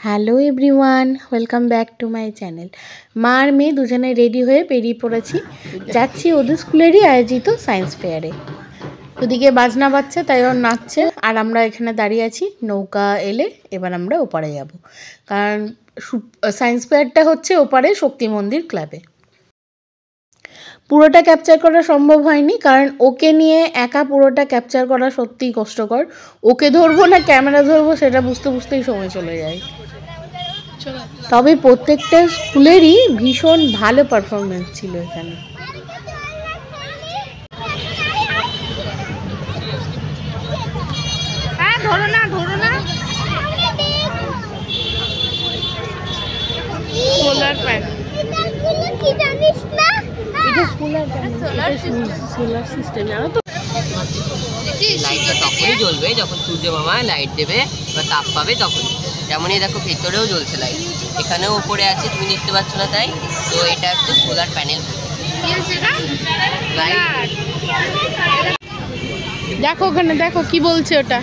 Hello everyone, welcome back to my channel. মা আর মেয়ে দুজনে রেডি হয়ে বেরিয়ে পড়েছি, যাচ্ছি ওদের স্কুলেরই আয়োজিত সায়েন্স ফেয়ারে। ওদিকে বাজনা বাজছে, তাই ওর নাচছে, আর আমরা এখানে দাঁড়িয়ে আছি। নৌকা এলে এবার আমরা ওপারে যাব, কারণ সায়েন্স ফেয়ারটা হচ্ছে ওপারে শক্তি মন্দির ক্লাবে। পুরোটা ক্যাপচার করা সম্ভব হয়নি, কারণ ওকে নিয়ে একা পুরোটা ক্যাপচার করা সত্যিই কষ্টকর। ওকে ধরবো না ক্যামেরা ধরবো সেটা বুঝতেই সময় চলে যায়। তবে প্রত্যেকটা স্কুলেরই ভীষণ ভালো পারফরমেন্স ছিল এখানে। সোলার প্যানেল, এটা সোলার সিস্টেম, জানো তো? লাইটটা তখনই জ্বলবে যখন সূর্য মামা লাইট দেবে বা তাপ পাবে তখন। যেমনই দেখো ভেতরেও জ্বলছে লাইট, এখানেও উপরে আছে, তুমি দেখতে পাচ্ছ না তাই। তো এটা হচ্ছে সোলার প্যানেল। দেখো ওখানে, দেখো কি বলছে ওটা।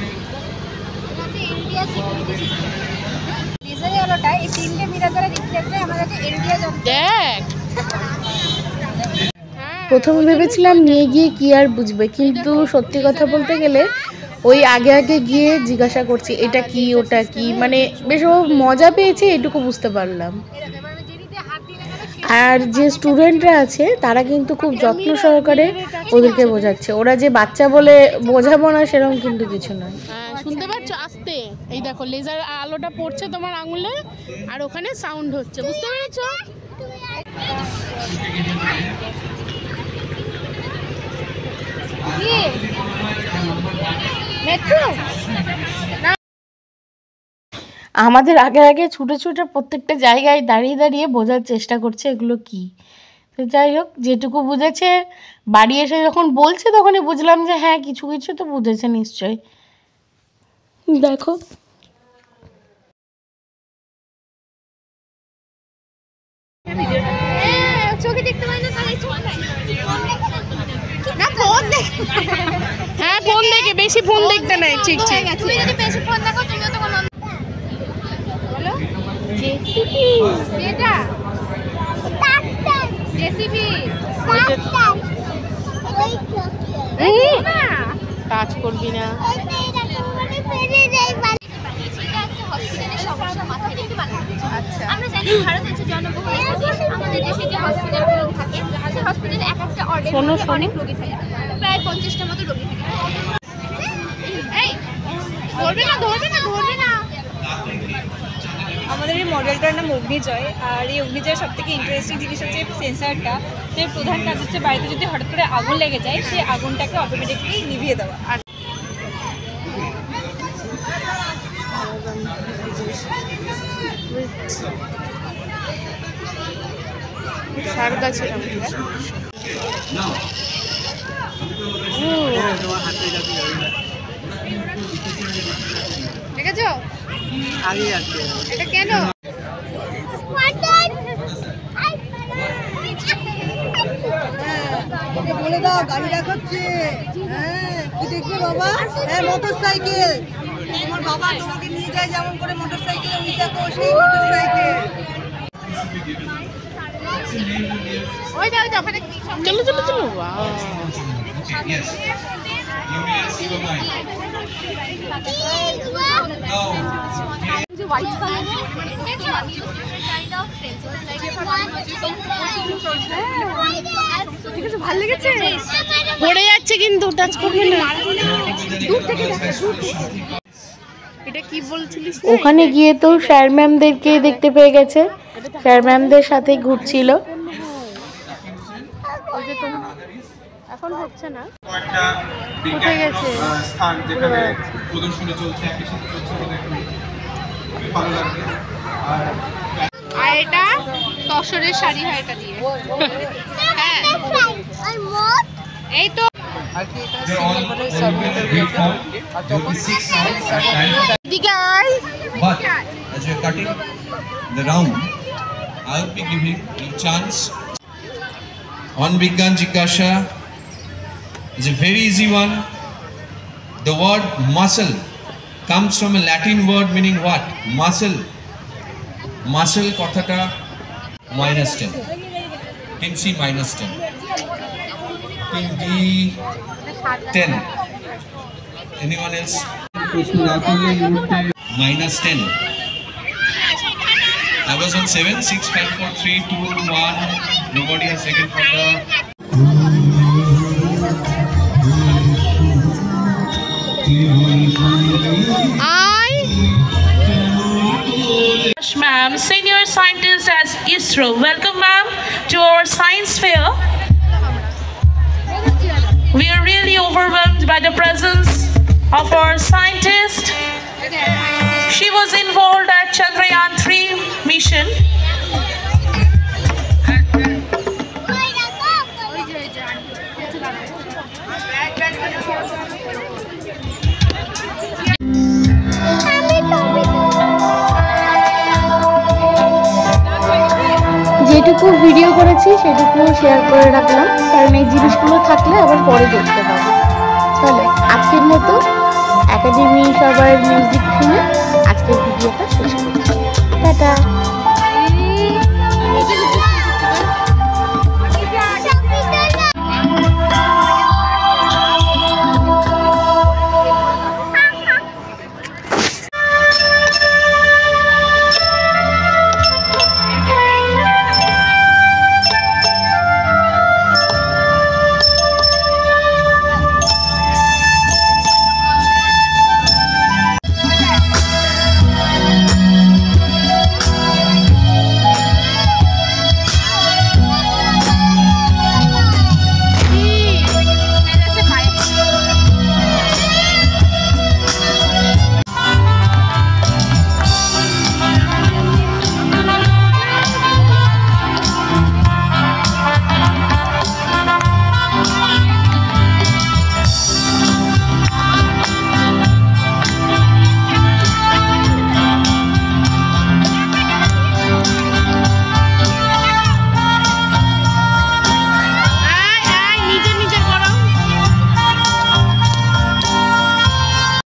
দেখ, প্রথমে ভেবেছিলাম নিয়ে গিয়ে কি আর বুঝবে, কিন্তু সত্যি কথা বলতে গেলে ওই আগে গিয়ে জিজ্ঞাসা করছি এটা কি ওটা কি, মানে বেশ ও মজা পেয়েছে এটুকু বুঝতে পারলাম। আর যে স্টুডেন্টরা আছে তারা কিন্তু খুব যত্ন সহকারে ওদেরকে বোঝাচ্ছে। ওরা যে বাচ্চা বলে বোঝাবো না সেরকম কিন্তু কিছু নয়। শুনতে পাচ্ছ আস্তে? এই দেখো লেজার আলোটা পড়ছে তোমার আঙুলে, আর ওখানে সাউন্ড হচ্ছে, বুঝতে পেরেছো? আমাদের আগে ছুটে প্রত্যেকটা জায়গায় দাঁড়িয়ে বোঝার চেষ্টা করছে এগুলো কি। তো যাই হোক, যেটুকু বুঝেছে বাড়ি এসে যখন বলছে তখনই বুঝলাম যে হ্যাঁ কিছু তো বুঝেছে নিশ্চয়ই। দেখো হ্যাঁ ফোন দেখে, বেশি ফোন দেখতে নাই। ঠিক তুমি যদি বেশি ফোন দেখো তুমিও তো কোনো বলো এটা জেসিবি টাচ করবি না। আমরা জানি ভারত হচ্ছে জনবহুল দেশ। আমাদের দেশে যে হসপিটালগুলো থাকে সেই হসপিটালে এক একটা অর্ডার অনেক রোগী থাকে, প্রায় 50টার মতো রোগী থাকে। এই ধরবে না। আমাদের এই মডেলটার নাম অগ্নিজয়। আর এই অগ্নিজয়ের সব থেকে ইন্টারেস্টিং জিনিস হচ্ছে সেন্সারটা। তো এর প্রধান কাজ হচ্ছে বাড়িতে যদি হঠাৎ করে আগুন লেগে যায় সেই আগুনটাকে অটোমেটিকলি নিভিয়ে দেওয়া। আর শারদা ছিলাম দেখেছো আগে আছে এটা কেন বলে দাও গাড়ি দেখাচ্ছে। হ্যাঁ কি দেখবে বাবা? হ্যাঁ মোটর সাইকেল। তোমার বাবা তোমাকে নিয়ে যায় যেমন করে মোটর সাইকেলে, ওই দেখো সেই মোটর সাইকেল। চলো ভালো লেগেছে, পড়ে যাচ্ছে কিন্তু টাচ করবে না। এটা কি বলছিলিস? ওখানে গিয়ে তো স্যার ম্যামদেরকে দেখতে পেয়ে গেছে, স্যার ম্যামদের সাথে ঘুরছিল। এখন হচ্ছে না, কোথায় গেছে স্থান যেখানে প্রদর্শনী চলছে, একই সাথে চলছে, খুবই ভালো লাগছে। আর এটা তসরের শাড়ি হয়, এটা দিয়ে হ্যাঁ এই তো But as we are cutting the round, I will be giving you chance on Vigyan Jikasha. It's a very easy one. The word muscle comes from a Latin word meaning what? Muscle. Muscle কথাটা -10, can see -10, can be 10. Anyone else? -10. I was on 7, 6, 5, 4, 3, 2, 1. Nobody has taken from the. Ma'am, senior scientist at ISRO. Welcome, ma'am, to our science fair. We are really overwhelmed by the presence of our scientist. She was involved at Chandrayaan 3 mission. যেটুকু video করেছি সেটুকু share করে রাখলাম, কারণ এই জিনিসগুলো থাকলে আবার পরে দেখতে পাবো। চলো আজকের মতো একাডেমি সবার মিউজিক শুনে আজকের ভিডিওটা শেষ করছি। টাটা।